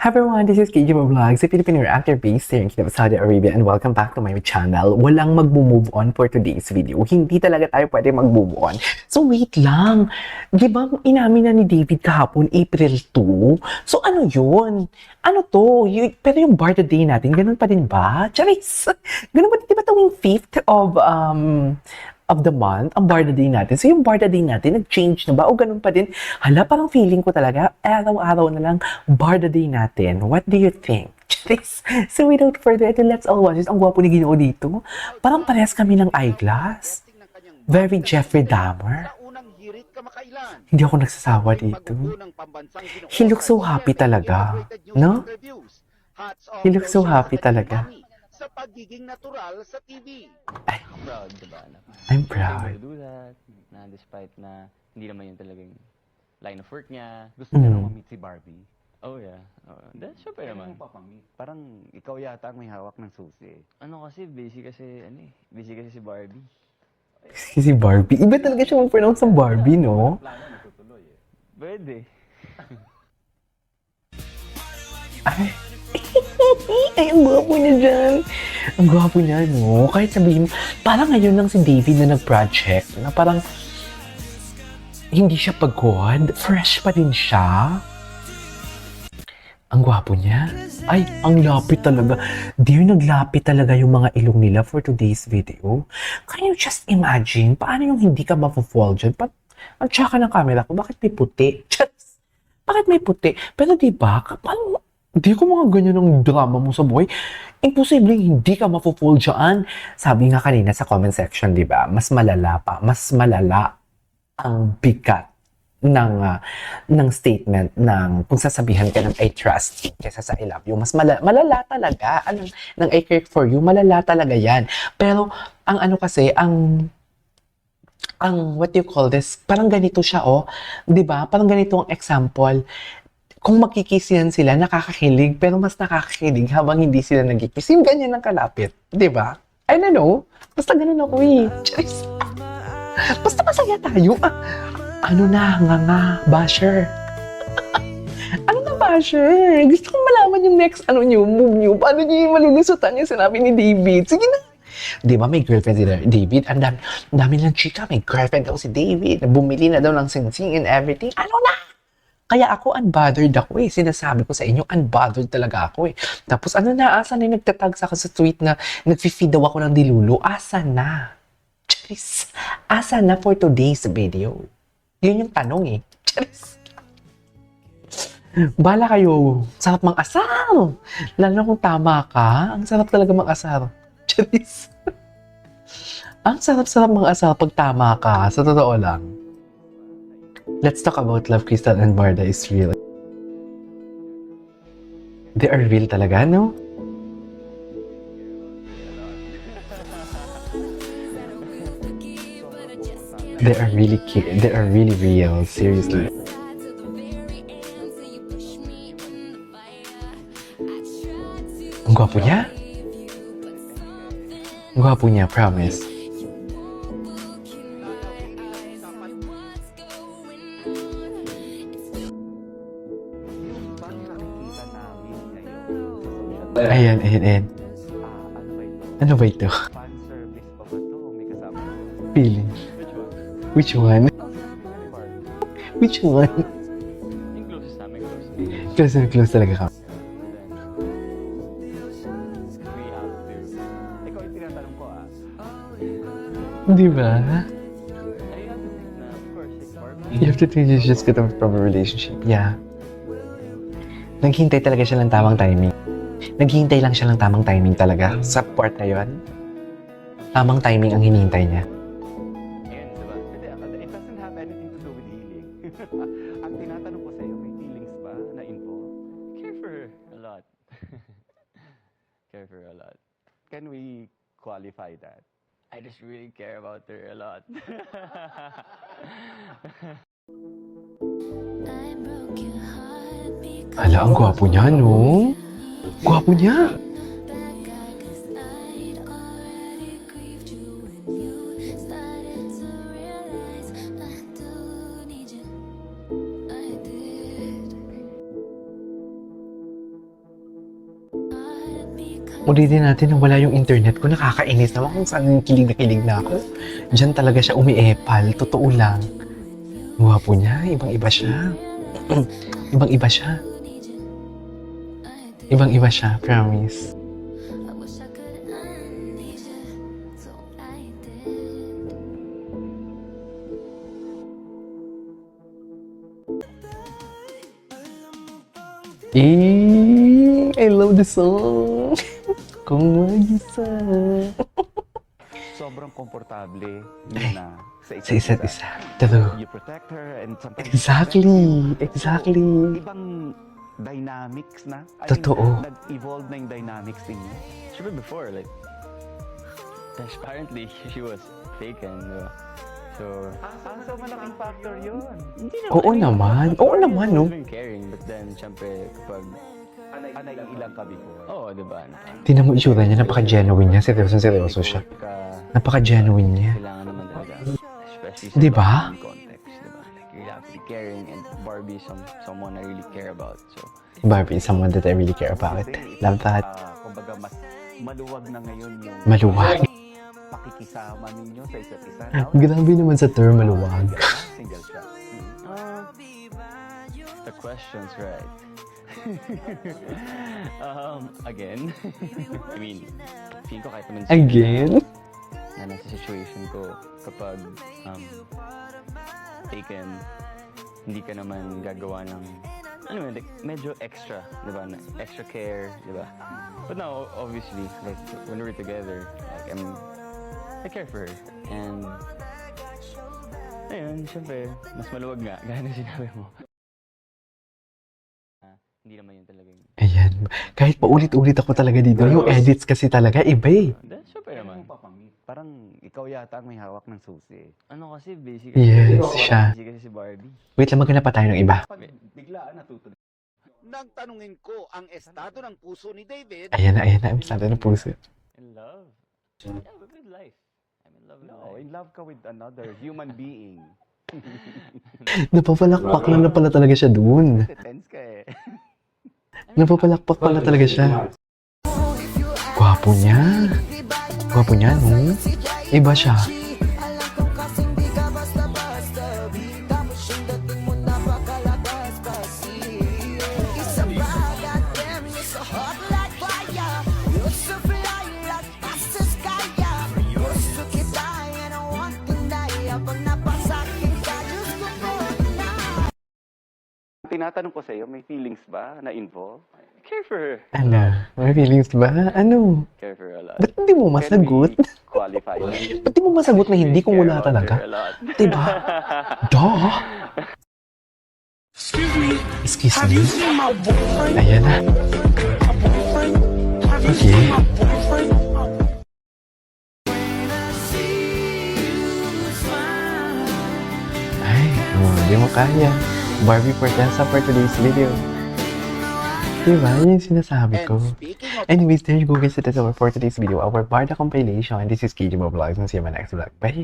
Hi everyone, this is KJ Vlogs, a Filipino reactor based here in Kingdom of Saudi Arabia, and welcome back to my channel. Walang mag-move on for today's video. Hindi talaga tayo pwede mag-move on. So wait lang, di ba inamin na ni David kahapon, April 2? So ano yun? Ano to? Pero yung Barda Day natin, ganun pa din ba? Charis! Ganun pa din, di ba tuwing 5th of the month, ang Barda Day natin. So yung Barda Day natin, nag-change na ba? O ganun pa din? Hala, parang feeling ko talaga, araw-araw na lang Barda Day natin. What do you think? Charis. So without further ado, let's all watch this. Ang gwapo ni Ginoo dito. Parang parehas kami ng eyeglass. Very Jeffrey Dahmer. Hindi ako nagsasawa dito. He looks so happy talaga. No? He looks so happy talaga. Sa pagiging natural sa TV. Ay, Proud, diba? I'm proud. To do that, na despite na hindi naman yun talagang line of work niya. Gusto niya na ma-meet si Barbie. Oh yeah. That's syempre naman. Parang ikaw yata ang may hawak ng susi. Ano kasi, busy kasi si Barbie. Si Barbie. Iba talaga siya mag-pronounce ng Barbie, no? Pwede. Ay. Ay, ang gwapo niya dyan. Ang gwapo niya, no? Kahit sabihin, parang ngayon lang si David na nag-project, na parang hindi siya pagod. Fresh pa din siya. Ang gwapo niya. Ay, ang lapit talaga. Dear, naglapit talaga yung mga ilong nila for today's video. Can you just imagine, paano yung hindi ka mapafall dyan? Ang tsaka ng camera ko, bakit may puti? Just, bakit may puti? Pero diba, paano, di ko mga ganyan ng drama mo sa buhay. Imposible hindi ka mapufall dyan. Sabi nga kanina sa comment section, di ba? Mas malala pa. Mas malala ang bigat ng statement ng kung sasabihan ka ng I trust you kaysa sa I love you. Mas malala talaga. Ng I care for you, malala talaga yan. Pero, ang ano kasi, ang what do you call this? Parang ganito siya, oh. Di ba? Parang ganito ang example. Kung magkikisihan sila, nakakakilig, pero mas nakakakilig habang hindi sila nagkikis. Yung ganyan ang kalapit. Di ba? I don't know. Basta ganun ako eh. Charis. Basta masaya tayo. Ano na, nga, basher. Ano na, basher? Gusto kong malaman yung next, move nyo. Paano nyo yung malulusutan yung sinabi ni David? Sige na. Di ba may girlfriend si David? Ang dami ng chika. May girlfriend daw si David. Bumili na daw ng sing-sing and everything. Ano na? Kaya ako unbothered ako eh. Sinasabi ko sa inyo, unbothered talaga ako eh. Tapos asa na yung nagtatag sa akin sa tweet na nag-feed daw ako ng dilulo? Asa na? Charis. Asa na for today's video? Yun yung tanong eh. Charis. Bala kayo. Sarap mang-asar. Lalo kung tama ka, ang sarap talaga mang-asar. Charis. Ang sarap-sarap mang-asar pag tama ka. Sa totoo lang. Let's talk about Love, Crystal, and Barda is real. They are real talaga, no? They are really cute. They are really real. Seriously. Ang gwapo niya. Ang gwapo niya, promise. Ayan. Ano ba ito? Fan service pa ba to? May kasama. Feeling. Which one? Which one? Yung closest namin, Close na close talaga ka. we have to. Ikaw yung tinatanong ko Di ba? I have to think na, of course, it's Barbie. You have to think you just get from a relationship. Yeah. Naghintay talaga siya ng tamang timing. Naghihintay lang siya ng tamang timing talaga. Sa part na yun, tamang timing ang hinihintay niya. Ayan, diba? It doesn't have anything to do with healing. Ang tinatanong ko sa'yo, may feelings ba na info? Care for her a lot. Care for her a lot. Can we qualify that? I just really care about her a lot. Hala, ang gwapo niya, no? Gwapo niya! Ulitin natin na wala yung internet ko. Nakakainis naman kung saan kilig na ako. Diyan talaga siya umiepal. Totoo lang. Gwapo niya. Ibang-iba siya. Ibang-iba siya. Ibang-iba siya. Promise. I love the song. Kung mag-isa. Sobrang komportable yun na Sa isa't isa. True. You protect her and sometimes Exactly. Exactly. ibang dynamics na. Totoo. Nag-evolve na yung dynamics ninyo. Siyempre before, like, apparently, she was taken, di ba? So, So malaking factor yun. hindi Oo naman. Oo naman, no? I've been caring, but then, siyempre, kapag, Anay ilang ka before. oo, di ba? Tingnan mo itsura niya. Napaka-genuine niya. Seryoso siya. Napaka-genuine niya. Kailangan naman talaga, especially sa Di ba? Barbie context, di ba? Like, you have to be caring, and Barbie is someone I really care about, so, Barbie is someone that I really care about. Love that. Kumbaga mas maluwag na ngayon yung Maluwag. pakikisama ninyo sa isa't isa. Grabe naman sa term maluwag. Single siya. the question's right. Again, I mean, feeling ko kahit naman Again? na nasa situation ko kapag taken, hindi ka naman gagawa ng like medyo extra, di ba? Extra care, di ba? But now, obviously, like when we're together, like I care for her. And ayun, syempre, mas maluwag nga, gaya na sinabi mo. Hindi naman yun talaga yung... Ayan. Kahit paulit-ulit ako talaga dito. Yung edits kasi talaga iba eh. Syempre naman. Parang ikaw yata ang may hawak ng susi. Ano kasi, basic Yes, siya. Basic kasi si Barbie. Wait lang, maghanap pa tayo ng iba. Pag biglaan natutunan. Nang tanungin ko ang estado ng puso ni David. Ayan na. Ang sada ng puso. In love. Yeah, but with life. I'm in love with No, life. in love ka with another human being. Napapalakpak lang na pala talaga siya dun. Tense ka eh. Napapalakpak pala talaga siya. Gwapo niya. Gwapo niya, no? Iba siya. Tinatanong ko sa iyo, may feelings ba na involved? I care for her. Ano? May feelings ba? Ano? Care for her a lot. Ba't hindi mo masagot? Can we qualify that? Ba't di mo masagot na hindi kung Care wala about her talaga? a lot. Diba? Duh! Excuse me, Excuse have me? you seen my boyfriend? Ayan na. My boyfriend? Have you Okay. seen my boyfriend? Ay, di mo kaya. Barbie Fortesa for today's video. Diba? Yun yung sinasabi ko. Anyways, there you go guys. That's our for today's video. Our Barda compilation. And this is KJ Mo Vlogs. And see you in my next vlog. Bye!